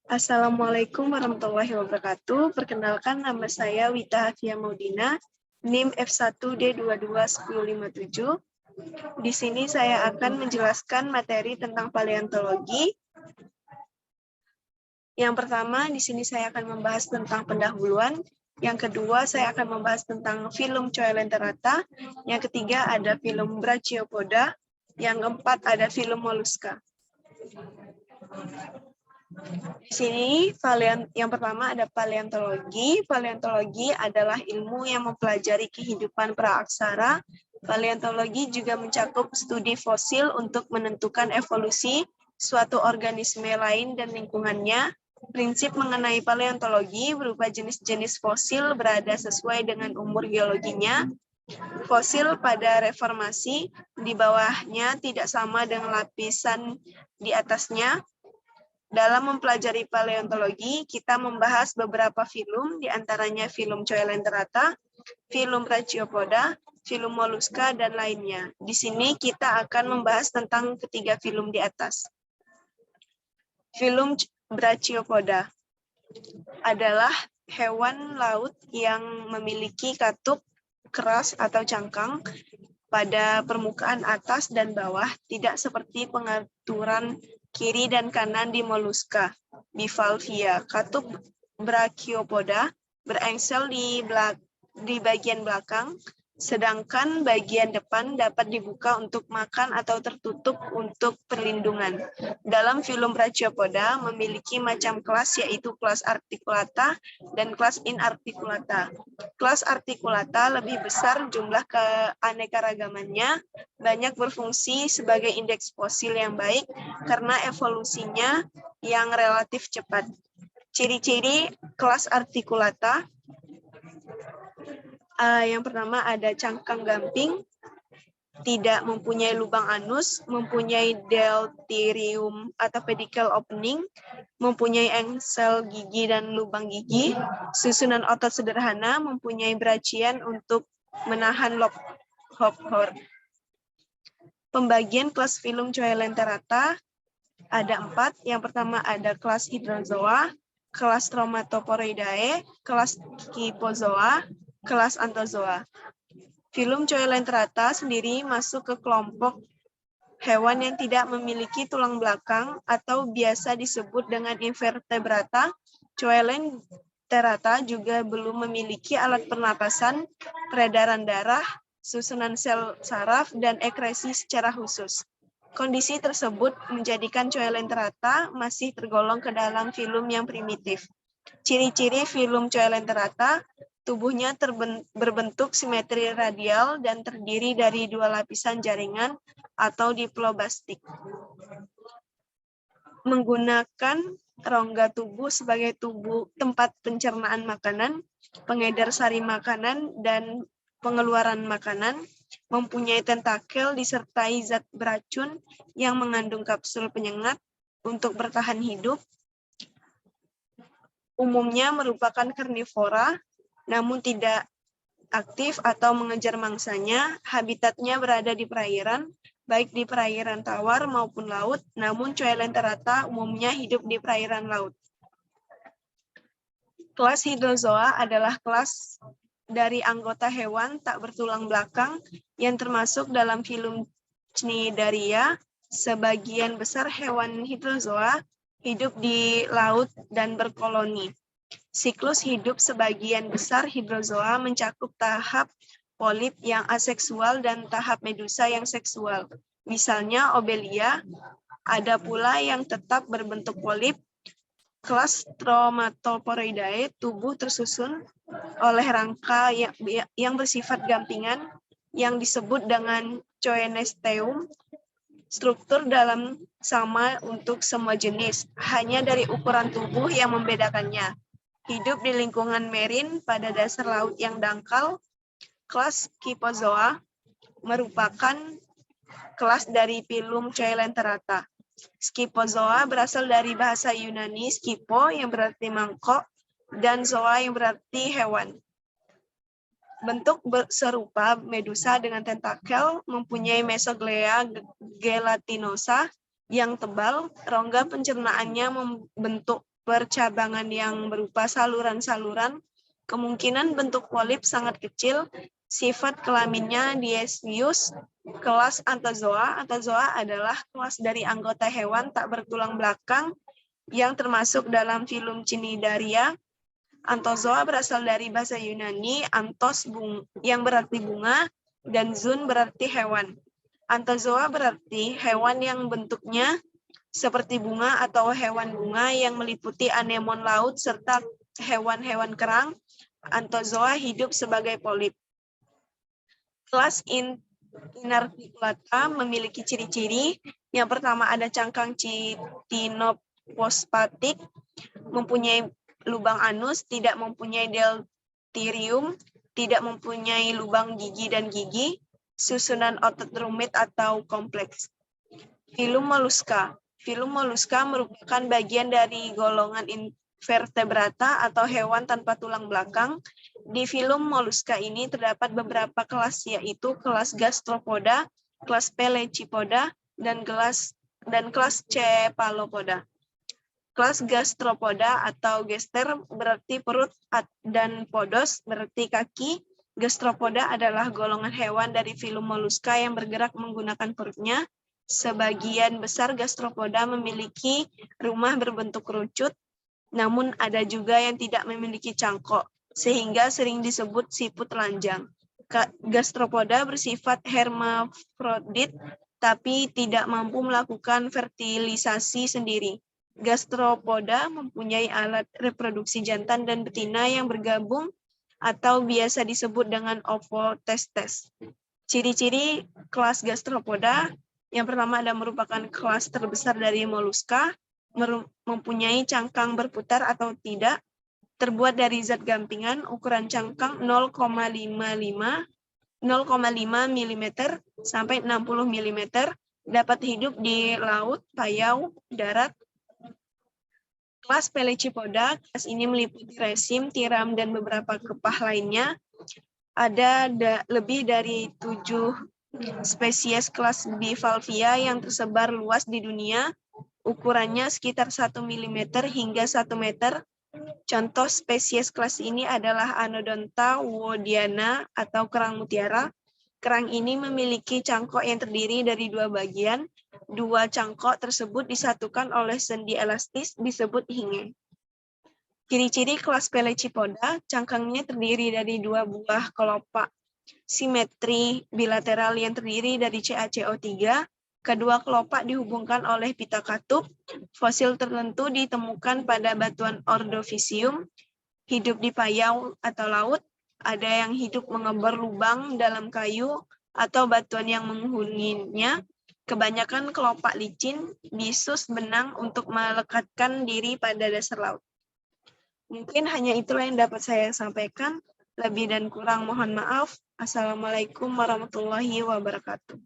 Assalamualaikum warahmatullahi wabarakatuh. Perkenalkan, nama saya Wita Hafia Maudina, NIM F1D221057. Di sini saya akan menjelaskan materi tentang paleontologi. Yang pertama, di sini saya akan membahas tentang pendahuluan. Yang kedua, saya akan membahas tentang filum Coelenterata. Yang ketiga, ada filum Brachiopoda. Yang keempat, ada filum Mollusca. Di sini, yang pertama ada paleontologi. Paleontologi adalah ilmu yang mempelajari kehidupan praaksara. Paleontologi juga mencakup studi fosil untuk menentukan evolusi suatu organisme lain dan lingkungannya. Prinsip mengenai paleontologi berupa jenis-jenis fosil berada sesuai dengan umur geologinya. Fosil pada reformasi di bawahnya tidak sama dengan lapisan di atasnya. Dalam mempelajari paleontologi, kita membahas beberapa filum, diantaranya filum Coelenterata, filum Brachiopoda, filum Mollusca, dan lainnya. Di sini kita akan membahas tentang ketiga filum di atas. Filum Brachiopoda adalah hewan laut yang memiliki katup keras atau cangkang pada permukaan atas dan bawah, tidak seperti pengaturan kiri dan kanan di Mollusca. Bivalvia, katup Brachiopoda berengsel di bagian belakang, sedangkan bagian depan dapat dibuka untuk makan atau tertutup untuk perlindungan. Dalam filum Brachiopoda memiliki macam kelas, yaitu kelas Articulata dan kelas Inarticulata. Kelas Articulata lebih besar jumlah keanekaragamannya, banyak berfungsi sebagai indeks fosil yang baik karena evolusinya yang relatif cepat. Ciri-ciri kelas Articulata, yang pertama ada cangkang gamping, tidak mempunyai lubang anus, mempunyai deuterium atau pedicle opening, mempunyai engsel gigi dan lubang gigi, susunan otot sederhana, mempunyai brachian untuk menahan lophor. Pembagian kelas filum Coelenterata ada 4. Yang pertama ada kelas Hydrozoa, kelas Stromatoporoidae, kelas Scyphozoa, kelas Anthozoa. Filum Coelenterata sendiri masuk ke kelompok hewan yang tidak memiliki tulang belakang atau biasa disebut dengan invertebrata. Coelenterata juga belum memiliki alat pernapasan, peredaran darah, susunan sel saraf, dan ekresi secara khusus. Kondisi tersebut menjadikan Coelenterata masih tergolong ke dalam filum yang primitif. Ciri-ciri filum Coelenterata, tubuhnya berbentuk simetri radial dan terdiri dari 2 lapisan jaringan atau diplobastik. Menggunakan rongga tubuh sebagai tempat pencernaan makanan, pengedar sari makanan, dan pengeluaran makanan, mempunyai tentakel disertai zat beracun yang mengandung kapsul penyengat untuk bertahan hidup. Umumnya merupakan karnivora, namun tidak aktif atau mengejar mangsanya. Habitatnya berada di perairan, baik di perairan tawar maupun laut, namun Coelenterata umumnya hidup di perairan laut. Kelas Hydrozoa adalah kelas dari anggota hewan tak bertulang belakang yang termasuk dalam filum Cnidaria. Sebagian besar hewan Hydrozoa hidup di laut dan berkoloni. Siklus hidup sebagian besar Hydrozoa mencakup tahap polip yang aseksual dan tahap medusa yang seksual. Misalnya Obelia, ada pula yang tetap berbentuk polip. Kelas Stromatoporoidae, tubuh tersusun oleh rangka yang bersifat gampingan yang disebut dengan choanestium. Struktur dalam sama untuk semua jenis, hanya dari ukuran tubuh yang membedakannya. Hidup di lingkungan marin pada dasar laut yang dangkal. Kelas Scyphozoa merupakan kelas dari filum Coelenterata. Scyphozoa berasal dari bahasa Yunani skypho yang berarti mangkok dan zoa yang berarti hewan. Bentuk serupa medusa dengan tentakel, mempunyai mesoglea gelatinosa yang tebal, rongga pencernaannya membentuk percabangan yang berupa saluran-saluran, kemungkinan bentuk polip sangat kecil, sifat kelaminnya dioecious, kelas Anthozoa. Anthozoa adalah kelas dari anggota hewan tak bertulang belakang yang termasuk dalam filum Cnidaria. Anthozoa berasal dari bahasa Yunani, anthos yang berarti bunga, dan zoon berarti hewan. Anthozoa berarti hewan yang bentuknya seperti bunga atau hewan bunga yang meliputi anemon laut serta hewan-hewan kerang. Anthozoa hidup sebagai polip. Kelas Inarticulata memiliki ciri-ciri. Yang pertama ada cangkang chitinopospatik, mempunyai lubang anus, tidak mempunyai deltirium, tidak mempunyai lubang gigi dan gigi, susunan otot rumit atau kompleks. Filum Mollusca. Filum Mollusca merupakan bagian dari golongan invertebrata atau hewan tanpa tulang belakang. Di filum Mollusca ini terdapat beberapa kelas, yaitu kelas Gastropoda, kelas Pelecypoda, dan kelas Cephalopoda. Kelas Gastropoda atau gester berarti perut dan podos berarti kaki. Gastropoda adalah golongan hewan dari filum Mollusca yang bergerak menggunakan perutnya. Sebagian besar gastropoda memiliki rumah berbentuk kerucut, namun ada juga yang tidak memiliki cangkok, sehingga sering disebut siput telanjang. Gastropoda bersifat hermafrodit, tapi tidak mampu melakukan fertilisasi sendiri. Gastropoda mempunyai alat reproduksi jantan dan betina yang bergabung atau biasa disebut dengan ovotestes. Ciri-ciri kelas gastropoda, yang pertama ada merupakan kelas terbesar dari moluska, mempunyai cangkang berputar atau tidak, terbuat dari zat gampingan, ukuran cangkang 0,5 mm sampai 60 mm, dapat hidup di laut, payau, darat. Kelas Pelecypoda, kelas ini meliputi resim, tiram, dan beberapa kepah lainnya. Ada lebih dari 7 spesies kelas Bivalvia yang tersebar luas di dunia. Ukurannya sekitar 1 mm hingga 1 meter. Contoh spesies kelas ini adalah Anodonta woodiana atau kerang mutiara. Kerang ini memiliki cangkok yang terdiri dari 2 bagian. 2 cangkok tersebut disatukan oleh sendi elastis disebut hinge. Ciri-ciri kelas Pelecypoda, cangkangnya terdiri dari 2 buah kelopak simetri bilateral yang terdiri dari CaCO3. Kedua kelopak dihubungkan oleh pita katup. Fosil tertentu ditemukan pada batuan Ordovicium. Hidup di payau atau laut. Ada yang hidup mengebor lubang dalam kayu atau batuan yang menghuninya. Kebanyakan kelopak licin, bisus benang untuk melekatkan diri pada dasar laut. Mungkin hanya itulah yang dapat saya sampaikan. Lebih dan kurang mohon maaf. Assalamualaikum warahmatullahi wabarakatuh.